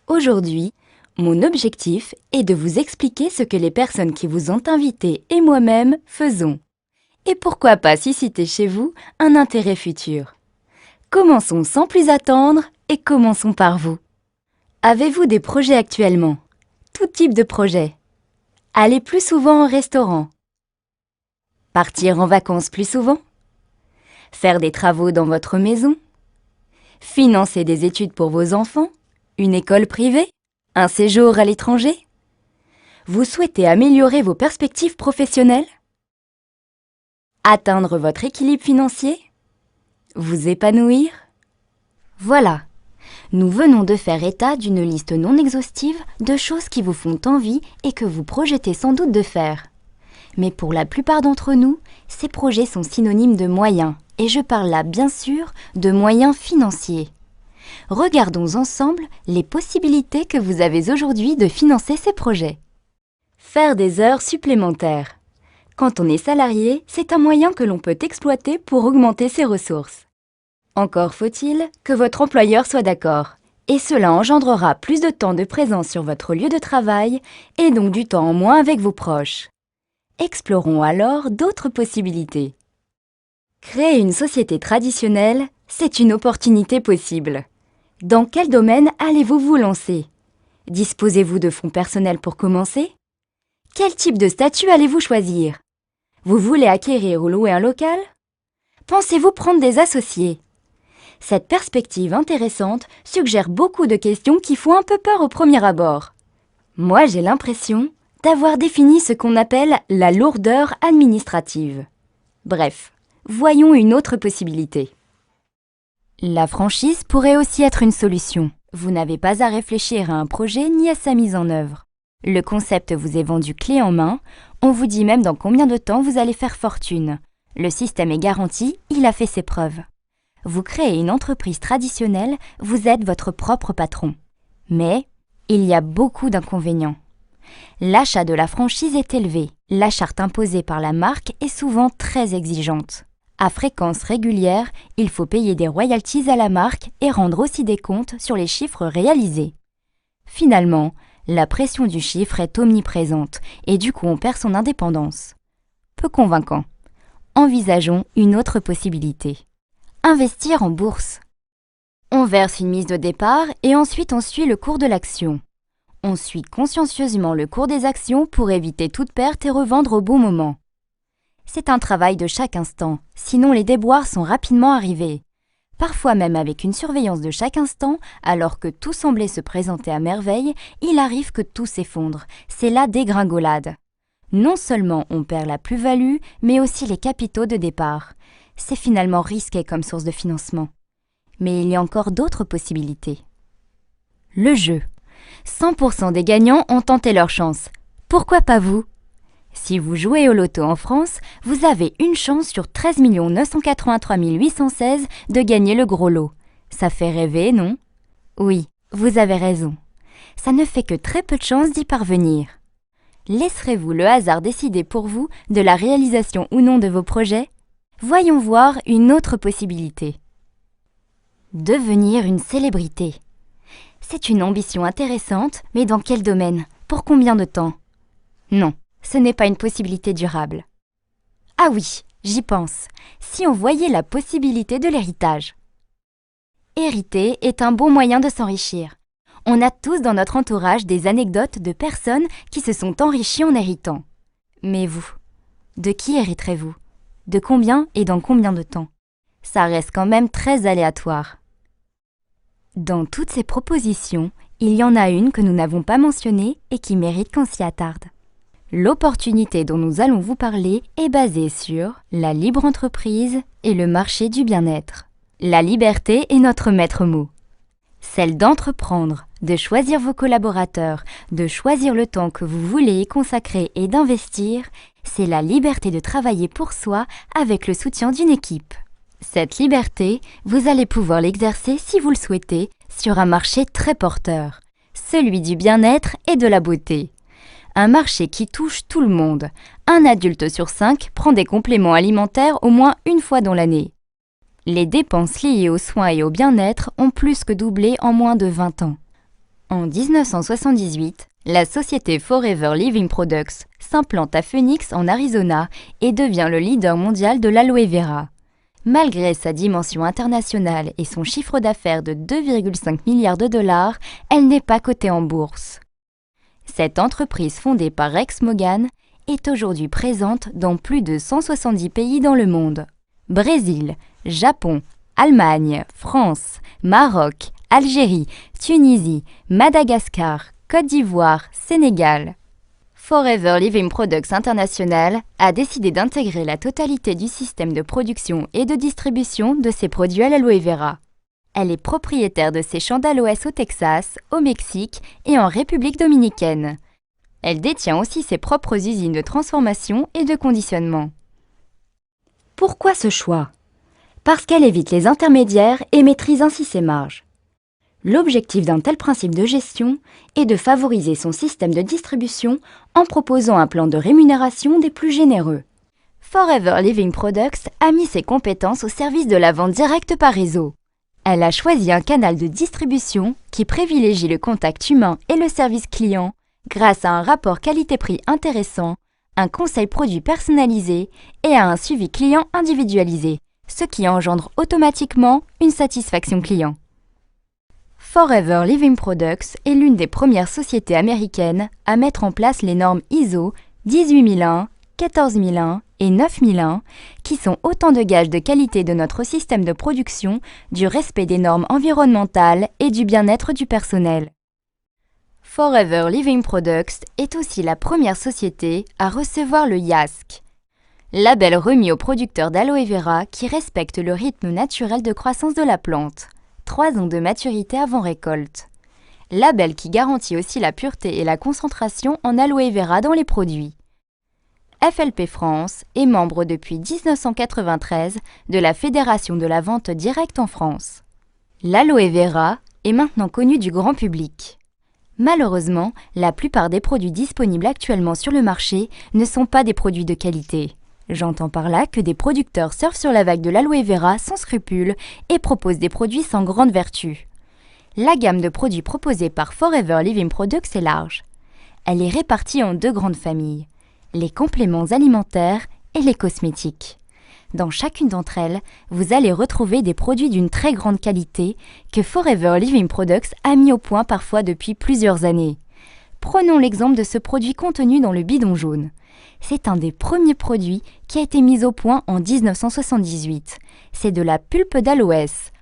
Aujourd'hui, mon objectif est de vous expliquer ce que les personnes qui vous ont invité et moi-même faisons. Et pourquoi pas susciter chez vous un intérêt futur. Commençons sans plus attendre et commençons par vous. Avez-vous des projets actuellement? Tout type de projet. Aller plus souvent au restaurant. Partir en vacances plus souvent. Faire des travaux dans votre maison. Financer des études pour vos enfants. Une école privée. Un séjour à l'étranger. Vous souhaitez améliorer vos perspectives professionnelles? Atteindre votre équilibre financier? Vous épanouir? Voilà, nous venons de faire état d'une liste non exhaustive de choses qui vous font envie et que vous projetez sans doute de faire. Mais pour la plupart d'entre nous, ces projets sont synonymes de moyens, et je parle là bien sûr de moyens financiers. Regardons ensemble les possibilités que vous avez aujourd'hui de financer ces projets. Faire des heures supplémentaires. Quand on est salarié, c'est un moyen que l'on peut exploiter pour augmenter ses ressources. Encore faut-il que votre employeur soit d'accord, et cela engendrera plus de temps de présence sur votre lieu de travail et donc du temps en moins avec vos proches. Explorons alors d'autres possibilités. Créer une société traditionnelle, c'est une opportunité possible. Dans quel domaine allez-vous vous lancer? Disposez-vous de fonds personnels pour commencer? Quel type de statut allez-vous choisir? Vous voulez acquérir ou louer un local? Pensez-vous prendre des associés? Cette perspective intéressante suggère beaucoup de questions qui font un peu peur au premier abord. Moi, j'ai l'impression d'avoir défini ce qu'on appelle la lourdeur administrative. Bref, voyons une autre possibilité. La franchise pourrait aussi être une solution. Vous n'avez pas à réfléchir à un projet ni à sa mise en œuvre. Le concept vous est vendu clé en main, on vous dit même dans combien de temps vous allez faire fortune. Le système est garanti, il a fait ses preuves. Vous créez une entreprise traditionnelle, vous êtes votre propre patron. Mais il y a beaucoup d'inconvénients. L'achat de la franchise est élevé. La charte imposée par la marque est souvent très exigeante. À fréquence régulière, il faut payer des royalties à la marque et rendre aussi des comptes sur les chiffres réalisés. Finalement, la pression du chiffre est omniprésente et du coup on perd son indépendance. Peu convaincant. Envisageons une autre possibilité. Investir en bourse. On verse une mise de départ et ensuite on suit le cours de l'action. On suit consciencieusement le cours des actions pour éviter toute perte et revendre au bon moment. C'est un travail de chaque instant, sinon les déboires sont rapidement arrivés. Parfois même avec une surveillance de chaque instant, alors que tout semblait se présenter à merveille, il arrive que tout s'effondre. C'est la dégringolade. Non seulement on perd la plus-value, mais aussi les capitaux de départ. C'est finalement risqué comme source de financement. Mais il y a encore d'autres possibilités. Le jeu. 100% des gagnants ont tenté leur chance. Pourquoi pas vous? Si vous jouez au loto en France, vous avez une chance sur 13 983 816 de gagner le gros lot. Ça fait rêver, non? Oui, vous avez raison. Ça ne fait que très peu de chances d'y parvenir. Laisserez-vous le hasard décider pour vous de la réalisation ou non de vos projets? Voyons voir une autre possibilité. Devenir une célébrité. C'est une ambition intéressante, mais dans quel domaine? Pour combien de temps? Non, ce n'est pas une possibilité durable. Ah oui, j'y pense. Si on voyait la possibilité de l'héritage. Hériter est un bon moyen de s'enrichir. On a tous dans notre entourage des anecdotes de personnes qui se sont enrichies en héritant. Mais vous, de qui hériterez-vous? De combien et dans combien de temps? Ça reste quand même très aléatoire. Dans toutes ces propositions, il y en a une que nous n'avons pas mentionnée et qui mérite qu'on s'y attarde. L'opportunité dont nous allons vous parler est basée sur la libre entreprise et le marché du bien-être. La liberté est notre maître mot. Celle d'entreprendre, de choisir vos collaborateurs, de choisir le temps que vous voulez y consacrer et d'investir, c'est la liberté de travailler pour soi avec le soutien d'une équipe. Cette liberté, vous allez pouvoir l'exercer si vous le souhaitez sur un marché très porteur, celui du bien-être et de la beauté. Un marché qui touche tout le monde. Un adulte sur 5 prend des compléments alimentaires au moins une fois dans l'année. Les dépenses liées aux soins et au bien-être ont plus que doublé en moins de 20 ans. En 1978, la société Forever Living Products s'implante à Phoenix en Arizona et devient le leader mondial de l'aloe vera. Malgré sa dimension internationale et son chiffre d'affaires de 2,5 milliards de dollars, elle n'est pas cotée en bourse. Cette entreprise fondée par Rex Mogan est aujourd'hui présente dans plus de 170 pays dans le monde. Brésil, Japon, Allemagne, France, Maroc, Algérie, Tunisie, Madagascar, Côte d'Ivoire, Sénégal. Forever Living Products International a décidé d'intégrer la totalité du système de production et de distribution de ses produits à l'aloe vera. Elle est propriétaire de ses champs d'aloès au Texas, au Mexique et en République dominicaine. Elle détient aussi ses propres usines de transformation et de conditionnement. Pourquoi ce choix? Parce qu'elle évite les intermédiaires et maîtrise ainsi ses marges. L'objectif d'un tel principe de gestion est de favoriser son système de distribution en proposant un plan de rémunération des plus généreux. Forever Living Products a mis ses compétences au service de la vente directe par réseau. Elle a choisi un canal de distribution qui privilégie le contact humain et le service client grâce à un rapport qualité-prix intéressant, un conseil produit personnalisé et à un suivi client individualisé, ce qui engendre automatiquement une satisfaction client. Forever Living Products est l'une des premières sociétés américaines à mettre en place les normes ISO 18001, 14001 et 9001, qui sont autant de gages de qualité de notre système de production, du respect des normes environnementales et du bien-être du personnel. Forever Living Products est aussi la première société à recevoir le YASC, label remis aux producteurs d'aloe vera qui respectent le rythme naturel de croissance de la plante. 3 ans de maturité avant récolte. Label qui garantit aussi la pureté et la concentration en aloe vera dans les produits. FLP France est membre depuis 1993 de la Fédération de la vente directe en France. L'aloe vera est maintenant connu du grand public. Malheureusement, la plupart des produits disponibles actuellement sur le marché ne sont pas des produits de qualité. J'entends par là que des producteurs surfent sur la vague de l'aloe vera sans scrupules et proposent des produits sans grande vertu. La gamme de produits proposée par Forever Living Products est large. Elle est répartie en 2 grandes familles, les compléments alimentaires et les cosmétiques. Dans chacune d'entre elles, vous allez retrouver des produits d'une très grande qualité que Forever Living Products a mis au point parfois depuis plusieurs années. Prenons l'exemple de ce produit contenu dans le bidon jaune. C'est un des premiers produits qui a été mis au point en 1978. C'est de la pulpe d'aloès.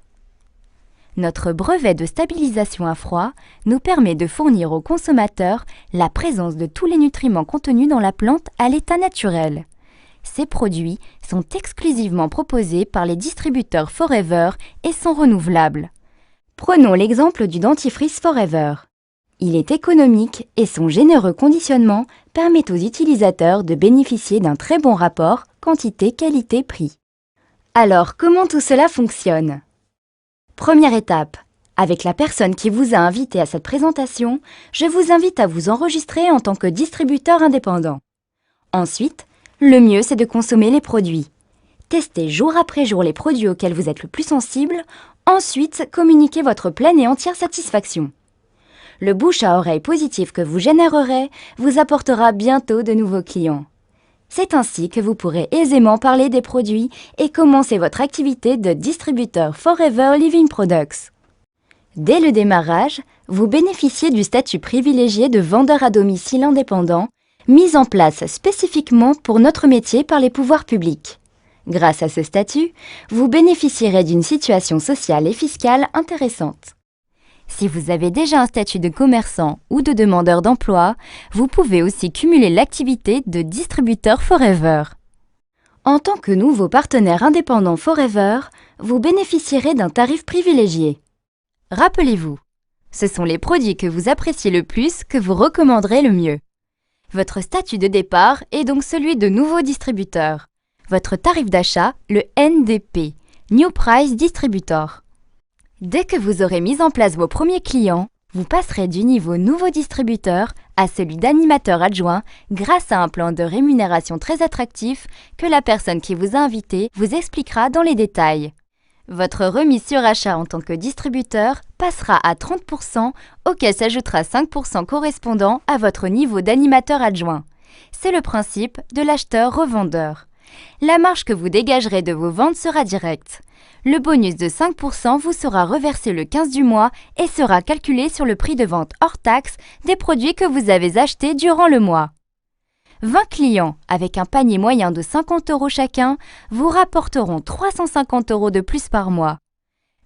Notre brevet de stabilisation à froid nous permet de fournir aux consommateurs la présence de tous les nutriments contenus dans la plante à l'état naturel. Ces produits sont exclusivement proposés par les distributeurs Forever et sont renouvelables. Prenons l'exemple du dentifrice Forever. Il est économique et son généreux conditionnement permet aux utilisateurs de bénéficier d'un très bon rapport quantité-qualité-prix. Alors, comment tout cela fonctionne? Première étape. Avec la personne qui vous a invité à cette présentation, je vous invite à vous enregistrer en tant que distributeur indépendant. Ensuite, le mieux c'est de consommer les produits. Testez jour après jour les produits auxquels vous êtes le plus sensible. Ensuite, communiquez votre pleine et entière satisfaction. Le bouche à oreille positif que vous générerez vous apportera bientôt de nouveaux clients. C'est ainsi que vous pourrez aisément parler des produits et commencer votre activité de distributeur Forever Living Products. Dès le démarrage, vous bénéficiez du statut privilégié de vendeur à domicile indépendant, mis en place spécifiquement pour notre métier par les pouvoirs publics. Grâce à ce statut, vous bénéficierez d'une situation sociale et fiscale intéressante. Si vous avez déjà un statut de commerçant ou de demandeur d'emploi, vous pouvez aussi cumuler l'activité de distributeur Forever. En tant que nouveau partenaire indépendant Forever, vous bénéficierez d'un tarif privilégié. Rappelez-vous, ce sont les produits que vous appréciez le plus que vous recommanderez le mieux. Votre statut de départ est donc celui de nouveau distributeur. Votre tarif d'achat, le NDP, New Price Distributor. Dès que vous aurez mis en place vos premiers clients, vous passerez du niveau nouveau distributeur à celui d'animateur adjoint grâce à un plan de rémunération très attractif que la personne qui vous a invité vous expliquera dans les détails. Votre remise sur achat en tant que distributeur passera à 30%, auquel s'ajoutera 5% correspondant à votre niveau d'animateur adjoint. C'est le principe de l'acheteur-revendeur. La marge que vous dégagerez de vos ventes sera directe. Le bonus de 5% vous sera reversé le 15 du mois et sera calculé sur le prix de vente hors taxe des produits que vous avez achetés durant le mois. 20 clients avec un panier moyen de 50 € chacun vous rapporteront 350 € de plus par mois.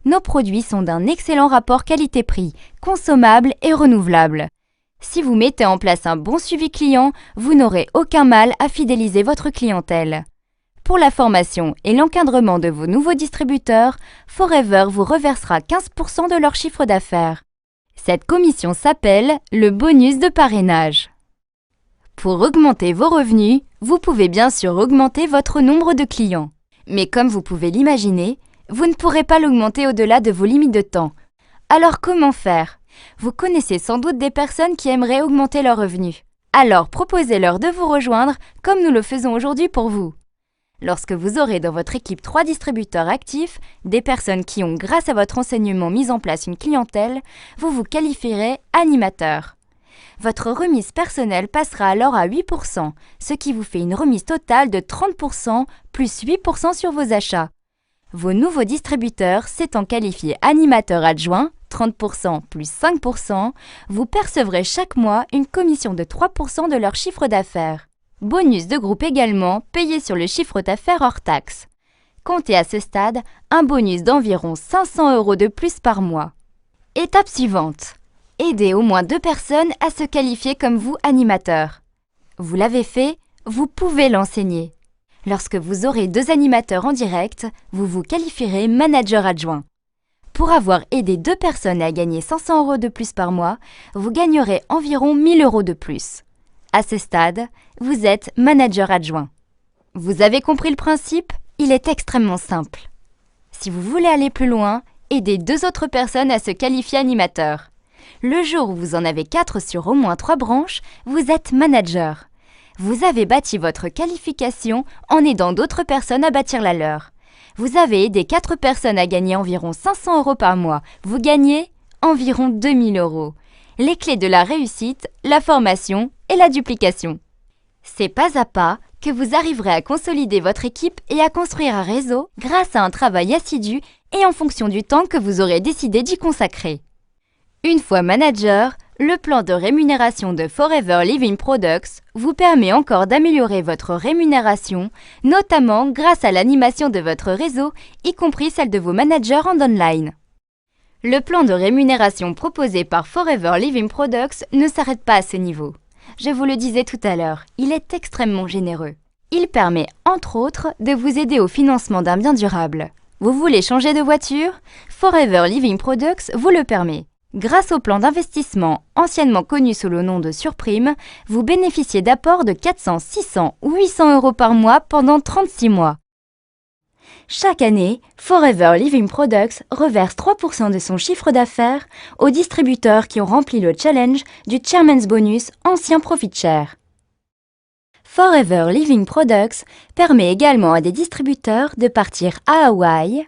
Nos produits sont d'un excellent rapport qualité-prix, consommables et renouvelables. Si vous mettez en place un bon suivi client, vous n'aurez aucun mal à fidéliser votre clientèle. Pour la formation et l'encadrement de vos nouveaux distributeurs, Forever vous reversera 15% de leur chiffre d'affaires. Cette commission s'appelle le bonus de parrainage. Pour augmenter vos revenus, vous pouvez bien sûr augmenter votre nombre de clients. Mais comme vous pouvez l'imaginer, vous ne pourrez pas l'augmenter au-delà de vos limites de temps. Alors comment faire? Vous connaissez sans doute des personnes qui aimeraient augmenter leurs revenus. Alors proposez-leur de vous rejoindre comme nous le faisons aujourd'hui pour vous. Lorsque vous aurez dans votre équipe 3 distributeurs actifs, des personnes qui ont, grâce à votre enseignement, mis en place une clientèle, vous vous qualifierez animateur. Votre remise personnelle passera alors à 8%, ce qui vous fait une remise totale de 30% plus 8% sur vos achats. Vos nouveaux distributeurs s'étant qualifiés animateurs adjoints, 30% plus 5%, vous percevrez chaque mois une commission de 3% de leur chiffre d'affaires. Bonus de groupe également, payé sur le chiffre d'affaires hors taxe. Comptez à ce stade un bonus d'environ 500 € de plus par mois. Étape suivante. Aidez au moins 2 personnes à se qualifier comme vous animateurs. Vous l'avez fait, vous pouvez l'enseigner. Lorsque vous aurez 2 animateurs en direct, vous vous qualifierez manager adjoint. Pour avoir aidé 2 personnes à gagner 500 € de plus par mois, vous gagnerez environ 1000 € de plus. À ce stade, vous êtes manager adjoint. Vous avez compris le principe? Il est extrêmement simple. Si vous voulez aller plus loin, aidez 2 autres personnes à se qualifier animateur. Le jour où vous en avez 4 sur au moins 3 branches, vous êtes manager. Vous avez bâti votre qualification en aidant d'autres personnes à bâtir la leur. Vous avez aidé 4 personnes à gagner environ 500 € par mois. Vous gagnez environ 2000 €. Les clés de la réussite, la formation et la duplication. C'est pas à pas que vous arriverez à consolider votre équipe et à construire un réseau grâce à un travail assidu et en fonction du temps que vous aurez décidé d'y consacrer. Une fois manager, le plan de rémunération de Forever Living Products vous permet encore d'améliorer votre rémunération, notamment grâce à l'animation de votre réseau, y compris celle de vos managers en online. Le plan de rémunération proposé par Forever Living Products ne s'arrête pas à ce niveau. Je vous le disais tout à l'heure, il est extrêmement généreux. Il permet, entre autres, de vous aider au financement d'un bien durable. Vous voulez changer de voiture? Forever Living Products vous le permet. Grâce au plan d'investissement, anciennement connu sous le nom de surprime, vous bénéficiez d'apports de 400, 600 ou 800 € par mois pendant 36 mois. Chaque année, Forever Living Products reverse 3% de son chiffre d'affaires aux distributeurs qui ont rempli le challenge du Chairman's Bonus ancien Profit Share. Forever Living Products permet également à des distributeurs de partir à Hawaï,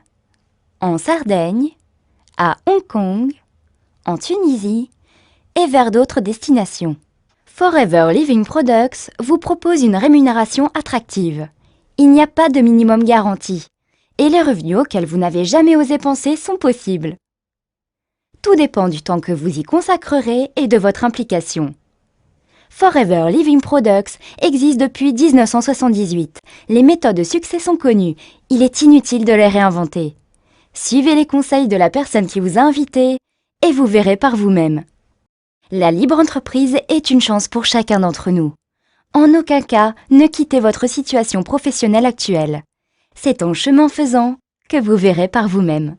en Sardaigne, à Hong Kong, en Tunisie et vers d'autres destinations. Forever Living Products vous propose une rémunération attractive. Il n'y a pas de minimum garanti. Et les revenus auxquels vous n'avez jamais osé penser sont possibles. Tout dépend du temps que vous y consacrerez et de votre implication. Forever Living Products existe depuis 1978. Les méthodes de succès sont connues. Il est inutile de les réinventer. Suivez les conseils de la personne qui vous a invité et vous verrez par vous-même. La libre entreprise est une chance pour chacun d'entre nous. En aucun cas, ne quittez votre situation professionnelle actuelle. C'est en chemin faisant que vous verrez par vous-même.